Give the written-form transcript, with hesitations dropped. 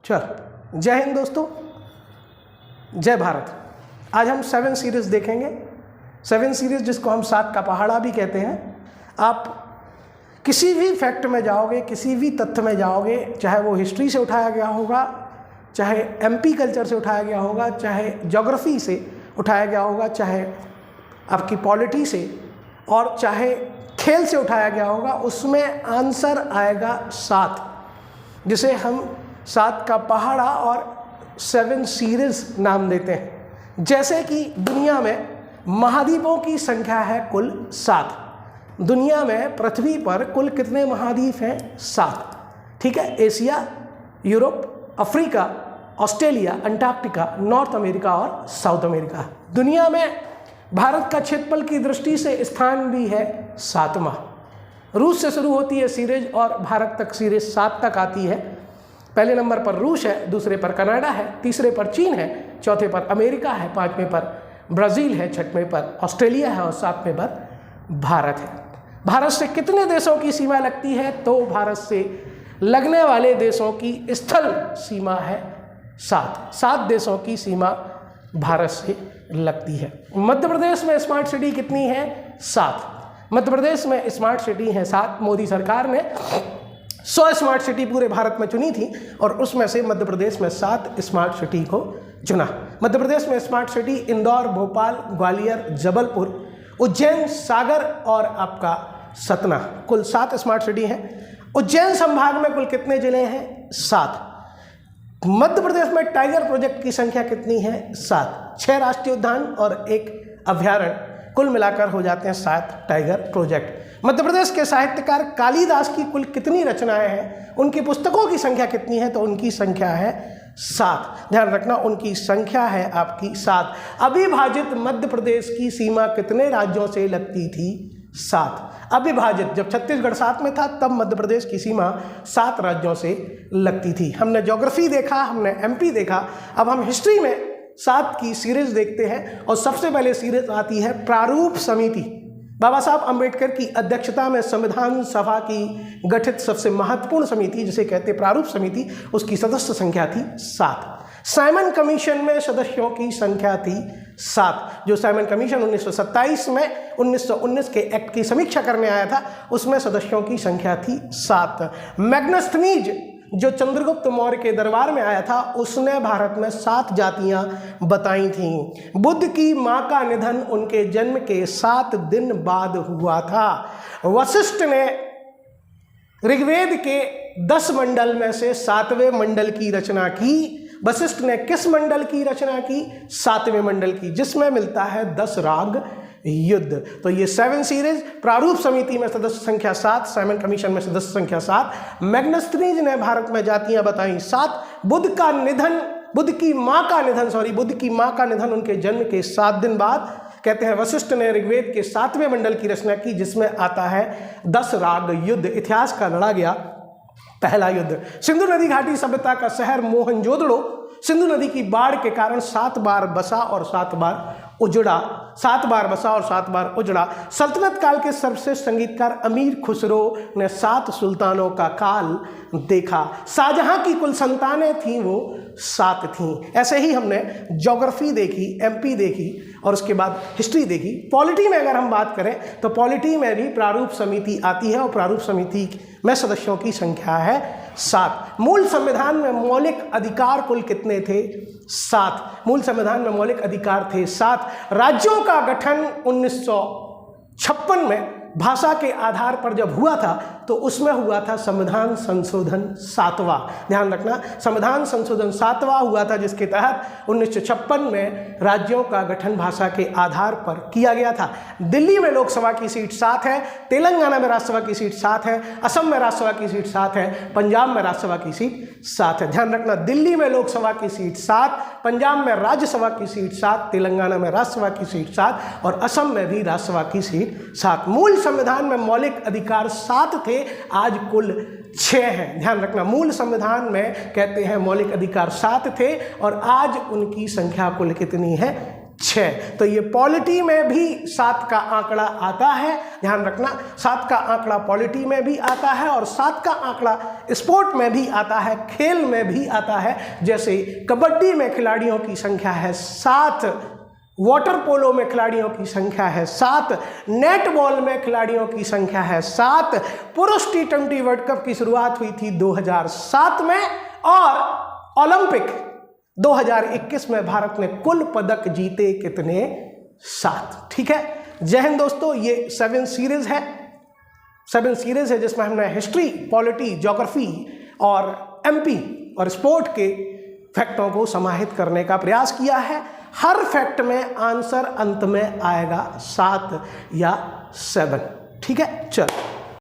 चल, जय हिंद दोस्तों, जय भारत। आज हम 7 सीरीज़ देखेंगे। 7 सीरीज़ जिसको हम 7 का पहाड़ा भी कहते हैं। आप किसी भी फैक्ट में जाओगे, किसी भी तथ्य में जाओगे, चाहे वो हिस्ट्री से उठाया गया होगा, चाहे एमपी कल्चर से उठाया गया होगा, चाहे ज्योग्राफी से उठाया गया होगा, चाहे आपकी पॉलिटी से, और चाहे खेल से उठाया गया होगा, उसमें आंसर आएगा 7, जिसे हम 7 का पहाड़ा और 7 सीरीज़ नाम देते हैं। जैसे कि दुनिया में महाद्वीपों की संख्या है कुल 7। दुनिया में पृथ्वी पर कुल कितने महाद्वीप हैं? 7। ठीक है, Asia, Europe, Africa, Australia, Antarctica, north America और साउथ अमेरिका। दुनिया में भारत का क्षेत्रफल की दृष्टि से स्थान भी है 7वां। रूस से शुरू होती है सीरीज और भारत तक सीरीज 7 तक आती है। पहले नंबर पर रूस है, दूसरे पर कनाडा है, तीसरे पर चीन है, चौथे पर अमेरिका है, 5वें पर ब्राज़ील है, 6वें पर ऑस्ट्रेलिया है और 7वें पर भारत है। भारत से कितने देशों की सीमा लगती है? तो भारत से लगने वाले देशों की स्थल सीमा है 7 देशों की सीमा भारत से लगती है। मध्य प्रदेश में स्मार्ट सिटी कितनी है? 7। मध्य प्रदेश में स्मार्ट सिटी है 7। मोदी सरकार ने 100 स्मार्ट सिटी पूरे भारत में चुनी थी और उसमें से मध्य प्रदेश में 7 स्मार्ट सिटी को चुना। मध्य प्रदेश में स्मार्ट सिटी इंदौर, भोपाल, ग्वालियर, जबलपुर, उज्जैन, सागर और आपका सतना, कुल 7 स्मार्ट सिटी हैं। उज्जैन संभाग में कुल कितने जिले हैं? 7। मध्य प्रदेश में टाइगर प्रोजेक्ट की संख्या कितनी है? 7। 6 राष्ट्रीय उद्यान और 1 अभ्यारण्य, कुल मिलाकर हो जाते हैं 7 टाइगर प्रोजेक्ट। मध्य प्रदेश के साहित्यकार कालिदास की कुल कितनी रचनाएं हैं? उनकी पुस्तकों की संख्या कितनी है? तो उनकी संख्या है 7। ध्यान रखना, उनकी संख्या है आपकी 7। अविभाजित मध्य प्रदेश की सीमा कितने राज्यों से लगती थी? 7। अविभाजित, जब छत्तीसगढ़ 7 में था तब मध्य प्रदेश की सीमा 7 राज्यों से लगती थी। हमने ज्योग्राफी देखा, हमने एमपी देखा, अब हम हिस्ट्री में 7 की सीरीज देखते हैं। और सबसे पहले सीरीज आती है प्रारूप समिति। बाबा साहब अंबेडकर की अध्यक्षता में संविधान सभा की गठित सबसे महत्वपूर्ण समिति, जिसे कहते प्रारूप समिति, उसकी सदस्य संख्या थी 7। साइमन कमीशन में सदस्यों की संख्या थी 7। जो साइमन कमीशन 1927 में 1919 के एक्ट की समीक्षा करने आया था, उसमें सदस्यों की संख्या थी 7। मैग्नस्थनीज जो चंद्रगुप्त मौर्य के दरबार में आया था, उसने भारत में 7 जातियां बताई थीं। बुद्ध की मां का निधन उनके जन्म के 7 दिन बाद हुआ था। वशिष्ठ ने ऋग्वेद के 10 मंडल में से 7वें मंडल की रचना की। वशिष्ठ ने किस मंडल की रचना की? 7वें मंडल की, जिसमें मिलता है 10 राग युद्ध। तो ये 7 सीरीज, प्रारूप समिति में सदस्य संख्या 7, साइमन कमीशन में सदस्य संख्या 7, मैग्नस्थनीज ने भारत में जातियां बताई 7, बुद्ध की मां का निधन उनके जन्म के 7 दिन बाद। कहते हैं वशिष्ठ ने ऋग्वेद के 7वें मंडल की रचना की, जिसमें आता है 10 राग युद्ध। इतिहास का लड़ा गया पहला युद्ध। सिंधु नदी घाटी सभ्यता का शहर मोहनजोदड़ो सिंधु नदी की बाढ़ के कारण 7 बार बसा और 7 बार उजड़ा। 7 बार बसा और 7 बार उजड़ा। सल्तनत काल के सर्वश्रेष्ठ संगीतकार अमीर खुसरो ने 7 सुल्तानों का काल देखा। शाहजहां की कुल संतानें थीं, वो 7 थीं। ऐसे ही हमने ज्योग्राफी देखी, एमपी देखी और उसके बाद हिस्ट्री देखी। पॉलिटी में अगर हम बात करें तो पॉलिटी में भी प्रारूप समिति आती है और प्रारूप समिति में सदस्यों की संख्या है 7। मूल संविधान में मौलिक अधिकार कुल कितने थे? 7। मूल संविधान में मौलिक अधिकार थे 7। राज्यों का गठन 1956 में भाषा के आधार पर जब हुआ था तो उसमें हुआ था संविधान संशोधन 7वां। ध्यान रखना, संविधान संशोधन 7वां हुआ था, जिसके तहत 1956 में राज्यों का गठन भाषा के आधार पर किया गया था। दिल्ली में लोकसभा की सीट 7 है, तेलंगाना में राज्यसभा की सीट 7 है, असम में राज्यसभा की सीट 7 है, पंजाब में राज्यसभा की सीट 7 है। ध्यान रखना, दिल्ली में लोकसभा की सीट 7, पंजाब में राज्यसभा की सीट 7, तेलंगाना में राज्यसभा की सीट 7 और असम में भी राज्यसभा की सीट 7। मूल संविधान में मौलिक अधिकार 7 थे, आज कुल 6 हैं। ध्यान रखना, मूल संविधान में कहते हैं मौलिक अधिकार 7 थे और आज उनकी संख्या कुल कितनी है? 6। तो ये पॉलिटी में भी 7 का आंकड़ा आता है, ध्यान रखना 7 का आंकड़ा पॉलिटी में भी आता है और 7 का आंकड़ा स्पोर्ट में भी आता है, खेल में भी आता है। जैसे कबड्डी में खिलाड़ियों की संख्या है 7, वाटर पोलो में खिलाड़ियों की संख्या है 7, नेट बॉल में खिलाड़ियों की संख्या है 7। पुरुष T20 वर्ल्ड कप की शुरुआत हुई थी 2007 में और ओलंपिक 2021 में भारत ने कुल पदक जीते कितने? 7। ठीक है, जय हिंद दोस्तों। ये 7 सीरीज है, 7 सीरीज है जिसमें हमने हिस्ट्री, पॉलिटी, ज्योग्राफी और MP और स्पोर्ट के फैक्टों को समाहित करने का प्रयास किया है। हर फैक्ट में आंसर अंत में आएगा 7 या 7। ठीक है, चलो।